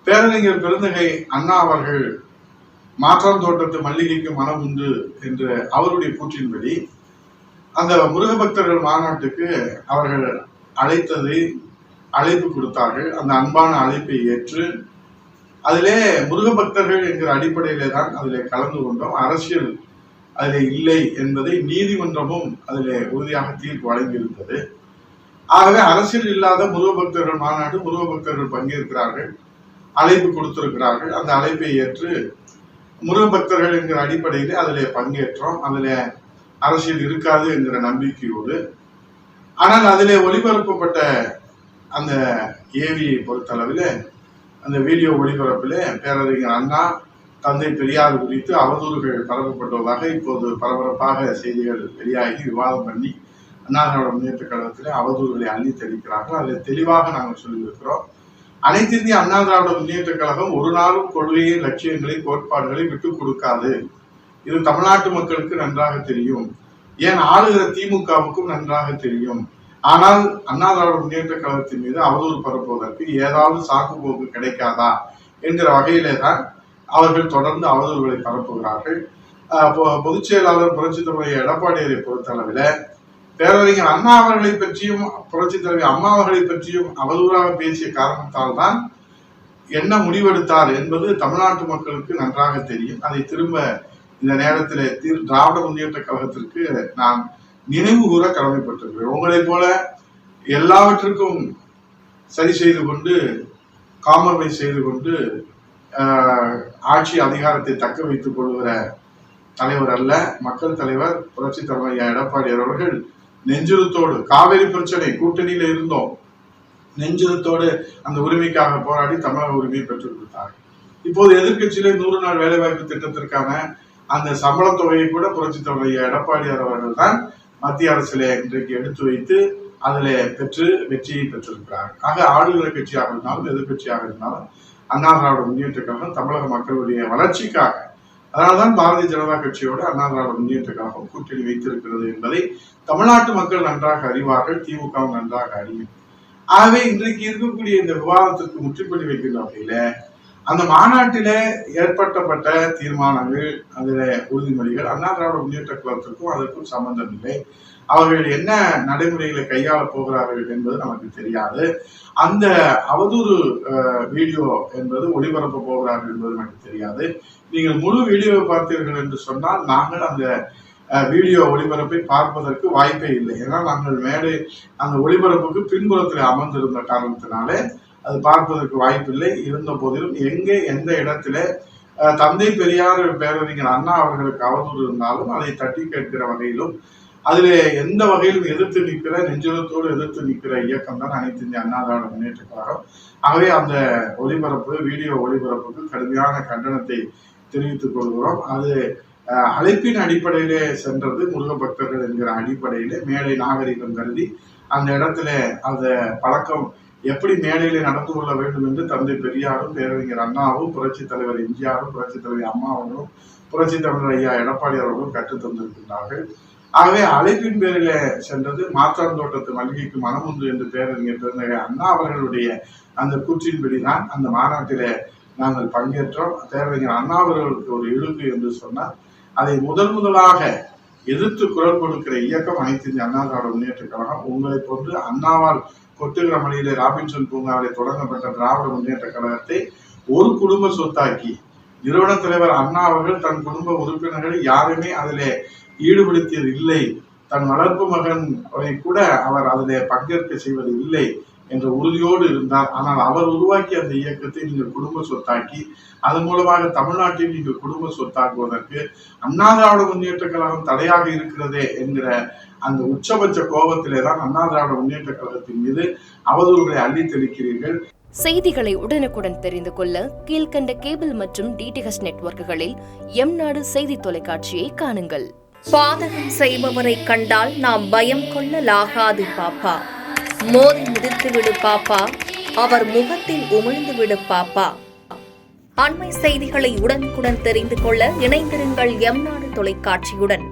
பேரறிஞர் பெருந்தகை அண்ணா அவர்கள் மாற்றான் தோட்டத்து மல்லிகைக்கு மனம் உண்டு என்று அவருடைய கூற்றின்படி அந்த முருக பக்தர்கள் மாநாட்டுக்கு அவர்கள் அழைப்பு கொடுத்தார்கள். அந்த அன்பான அழைப்பை ஏற்று அதிலே முருக பக்தர்கள் என்கிற அடிப்படையிலே தான் அதிலே கலந்து கொண்டோம். அரசியல் அதிலே இல்லை என்பதை நீதிமன்றமும் அதிலே உறுதியாக தீர்ப்பு வழங்கியிருந்தது. ஆகவே அரசியல் இல்லாத முருக பக்தர்கள் மாநாடு, முருக பக்தர்கள் பங்கேற்கிறார்கள், அழைப்பு கொடுத்திருக்கிறார்கள். அந்த அழைப்பை ஏற்று முருக பக்தர்கள் என்கிற அடிப்படையிலே அதிலே பங்கேற்றோம். அதிலே அரசியல் இருக்காது என்கிற நம்பிக்கையோடு. ஆனால் அதிலே ஒளிபரப்பப்பட்ட அந்த ஏவியை பொறுத்தளவில் அந்த வீடியோ ஒளிபரப்பிலே பேரறிஞர் அண்ணா, தந்தை பெரியார் குறித்து அவதூறுகள் பரப்பப்பட்டுள்ளதாக இப்போது பரபரப்பாக செய்திகள் வெளியாகி விவாதம் பண்ணி அண்ணா திராவிட முன்னேற்ற கழகத்திலே அவதூறுகளை அள்ளி தெளிக்கிறார்கள். அதில் தெளிவாக நாங்கள் சொல்லியிருக்கிறோம். அனைத்து இந்திய அண்ணா திராவிட முன்னேற்ற கழகம் ஒரு நாளும் கொள்கையை, லட்சியங்களை, கோட்பாடுகளை விட்டுக் கொடுக்காது. இது தமிழ்நாட்டு மக்களுக்கு நன்றாக தெரியும். ஏன் ஆளுகிற திமுகவுக்கும் நன்றாக தெரியும். ஆனால் அண்ணா திராவிட முன்னேற்ற கழகத்தின் மீது அவதூறு பரப்புவதற்கு ஏதாவது சாக்கு போக்கு கிடைக்காதா என்கிற வகையிலே தான் அவர்கள் தொடர்ந்து அவதூறுகளை பரப்புகிறார்கள். பொதுச் செயலாளர் புரட்சித் தலைவர் எடப்பாடியாரை பொறுத்தளவில் பேரறிஞர் அண்ணா அவர்களை பற்றியும் புரட்சித் தலைவர் அம்மா அவர்களை பற்றியும் அவதூறாக பேசிய காரணத்தால் தான் என்ன முடிவெடுத்தார் என்பது தமிழ்நாட்டு மக்களுக்கு நன்றாக தெரியும். அதை திரும்ப இந்த நேரத்தில் திராவிட முன்னேற்ற கழகத்திற்கு நான் நினைவு கூற கடமைப்பட்டிருக்கிறேன். உங்களைப் போல எல்லாவற்றுக்கும் சரி செய்து கொண்டு, காம்ப்ரமைஸ் செய்து கொண்டு ஆட்சி அதிகாரத்தை தக்க வைத்துக் கொள்கிற தலைவர் அல்ல. மக்கள் தலைவர் புரட்சி தலைவர் எடப்பாடி அவர்கள் நெஞ்சுரத்தோடு, காவிரி பிரச்சனை கூட்டணியில இருந்தோம், நெஞ்சுரத்தோடு அந்த உரிமைக்காக போராடி தமிழக உரிமையை பெற்றுக் கொடுத்தார்கள். இப்போது எதிர்கட்சியிலே 100 நாள் வேலைவாய்ப்பு திட்டத்திற்கான அந்த சம்பள தொகையை கூட புரட்சி தலைவர் எடப்பாடியார் அவர்கள் தான் மத்திய அரசில இன்றைக்கு எடுத்து வைத்து அதில் பெற்று வெற்றியை பெற்றிருக்கிறார். ஆக ஆளுநர் கட்சியாக இருந்தாலும் எதிர்கட்சியாக இருந்தாலும் அண்ணா திராவிட முன்னேற்ற கழகம் தமிழக மக்களுடைய வளர்ச்சிக்காக, அதனால்தான் பாரதிய ஜனதா கட்சியோடு அண்ணா திராவிட முன்னேற்ற கழகம் கூட்டணி வைத்திருக்கிறது என்பதை தமிழ்நாட்டு மக்கள் நன்றாக அறிவார்கள், திமுகவும் நன்றாக அறியும். ஆகவே இன்றைக்கு இருக்கக்கூடிய இந்த விவாதத்திற்கு முற்றுப்புள்ளி வைக்கின்ற வகையில அந்த மாநாட்டில ஏற்படுத்தப்பட்ட தீர்மானங்கள், அதுல உறுதிமொழிகள் அண்ணா திராவிட முன்னேற்ற கழகத்திற்கும் அதற்கும் சம்பந்தம் இல்லை. அவர்கள் என்ன நடைமுறைகளை கையாள போகிறார்கள் என்பது நமக்கு தெரியாது. அந்த அவதூறு வீடியோ என்பது ஒளிபரப்ப போகிறார்கள் என்பது நமக்கு தெரியாது. நீங்கள் முழு வீடியோவை பார்த்தீர்கள் என்று சொன்னால் நாங்கள் அந்த வீடியோ ஒளிபரப்பை பார்ப்பதற்கு வாய்ப்பே இல்லை. ஏன்னா நாங்கள் மேடை அந்த ஒளிபரப்புக்கு பின்புறத்தில் அமர்ந்திருந்த காரணத்தினாலே அது பார்ப்பதற்கு வாய்ப்பில்லை. இருந்த போதிலும் எங்கே எந்த இடத்துல தந்தை பெரியார் பேரறிஞர் அண்ணா அவர்களுக்கு அவதூறு இருந்தாலும் அதை தட்டி கேட்கிற வகையிலும் அதிலே எந்த வகையிலும் எதிர்த்து நிற்கிற, நெஞ்சுரத்தோடு எதிர்த்து நிற்கிற இயக்கம் தான் அனைத்து இந்திய அண்ணா திராவிட முன்னேற்ற கழகம். ஆகவே அந்த ஒளிபரப்பு, வீடியோ ஒளிபரப்புக்கு கடுமையான கண்டனத்தை தெரிவித்துக் கொள்கிறோம். அது அழைப்பின் அடிப்படையிலே சென்றது, முருக பக்தர்கள் என்கிற அடிப்படையிலே மேடை நாகரிகம் கருதி அந்த இடத்துல அந்த பழக்கம் எப்படி மேடையிலே நடந்து கொள்ள வேண்டும் என்று தந்தை பெரியாரும் பேரறிஞர் அண்ணாவும் புரட்சி தலைவர் எம்ஜிஆரும் புரட்சி தலைவர் அம்மா அவர்களும் புரட்சி தலைவர் ஐயா எடப்பாடி அவர்களும் கற்றுத்தந்திருக்கின்றார்கள். ஆகவே அழைப்பின் பேரில சென்றது மாற்றான் தோட்டத்து மல்லிகைக்கு மனமுண்டு என்று பேரறிஞர் பெருந்தகை அண்ணா அவர்களுடைய அந்த கூற்றின்படிதான் அந்த மாநாட்டிலே நாங்கள் பங்கேற்றோம். பேரறிஞர் அண்ணா அவர்களுக்கு ஒரு இழுக்கு என்று சொன்னார். அதை முதலாக எதிர்த்து குரல் கொடுக்கிற இயக்கம் அனைத்து இந்திய அண்ணா திராவிட முன்னேற்ற கழகம். உங்களை போன்று அண்ணாவால் கொட்டுகிற மலையிலே ராபின்சன் பூங்காவிலே தொடங்கப்பட்ட திராவிட முன்னேற்ற கழகத்தை ஒரு குடும்ப சொத்தாக்கி நிறுவன தலைவர் அண்ணா அவர்கள் தன் குடும்ப உறுப்பினர்களை யாருமே அதிலே ஈடுபடுத்தியது இல்லை. தன் வளர்ப்பு மகனை கூட அவர் அதிலே பங்கேற்க செய்வது இல்லை என்ற உறுதியோடு இருந்தார். ஆனால் அவர் உருவாக்கிய அந்த இயக்கத்தை நீங்கள் குடும்ப சொத்தாக்கி அதன் மூலமாக தமிழ்நாட்டில் நீங்கள் குடும்ப சொத்தாக்குவதற்கு அண்ணா திராவிட முன்னேற்ற கழகம் தடையாக இருக்கிறதே என்கிற அந்த உச்சபட்ச கோபத்திலே தான் அண்ணா திராவிட முன்னேற்ற கழகத்தின் மீது அவதூறுகளை அள்ளி தெளிக்கிறீர்கள். செய்திகளை உடனுக்குடன் தெரிந்து கொள்ள கீழ்கண்ட கேபிள் மற்றும் டிடிஹெச் நெட்வொர்க்குகளில் எம்நாடு செய்தி தொலைக்காட்சியை காணுங்கள். பாதகம் செய்பவரை கண்டால் நாம் பயம் கொள்ளலாகாது பாப்பா. மோதி மிதித்து விடு பாப்பா, அவர் முகத்தில் உமிழ்ந்து விடு பாப்பா. அண்மை செய்திகளை உடனுக்குடன் தெரிந்து கொள்ள இணைந்திருங்கள் எம்நாடு தொலைக்காட்சியுடன்.